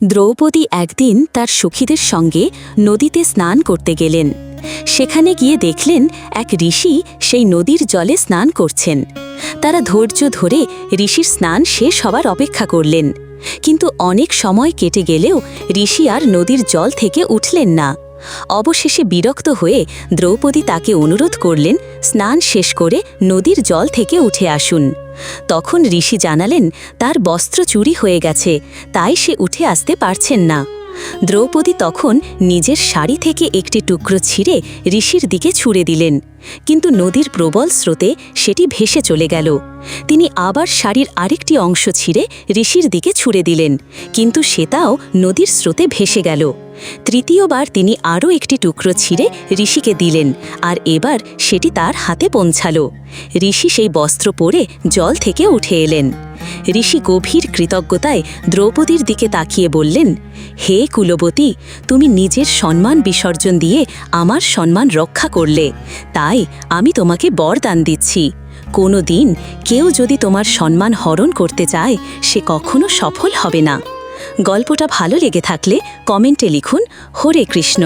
দ্রৌপদী একদিন তার সখীদের সঙ্গে নদীতে স্নান করতে গেলেন। সেখানে গিয়ে দেখলেন এক ঋষি সেই নদীর জলে স্নান করছেন। তারা ধৈর্য ধরে ঋষির স্নান শেষ হবার অপেক্ষা করলেন, কিন্তু অনেক সময় কেটে গেলেও ঋষি আর নদীর জল থেকে উঠলেন না। অবশেষে বিরক্ত হয়ে দ্রৌপদী তাকে অনুরোধ করলেন স্নান শেষ করে নদীর জল থেকে উঠে আসুন। তখন ঋষি জানালেন তার বস্ত্র চুরি হয়ে গেছে, তাই সে উঠে আসতে পারছেন না। দ্রৌপদী তখন নিজের শাড়ি থেকে একটি টুকরো ছিঁড়ে ঋষির দিকে ছুঁড়ে দিলেন, কিন্তু নদীর প্রবল স্রোতে সেটি ভেসে চলে গেল। তিনি আবার শাড়ির আরেকটি অংশ ছিঁড়ে ঋষির দিকে ছুঁড়ে দিলেন, কিন্তু সেটাও নদীর স্রোতে ভেসে গেল। তৃতীয়বার তিনি আরও একটি টুকরো ছিঁড়ে ঋষিকে দিলেন, আর এবার সেটি তার হাতে পৌঁছাল। ঋষি সেই বস্ত্র পরে জল থেকে উঠে এলেন। ঋষি গভীর কৃতজ্ঞতায় দ্রৌপদীর দিকে তাকিয়ে বললেন, হে কুলবতী, তুমি নিজের সম্মান বিসর্জন দিয়ে আমার সম্মান রক্ষা করলে, তাই আমি তোমাকে বরদান দিচ্ছি। কোনো দিন কেউ যদি তোমার সম্মান হরণ করতে চায়, সে কখনো সফল হবে না। গল্পটা ভালো লেগে থাকলে কমেন্টে লিখুন হরে কৃষ্ণ।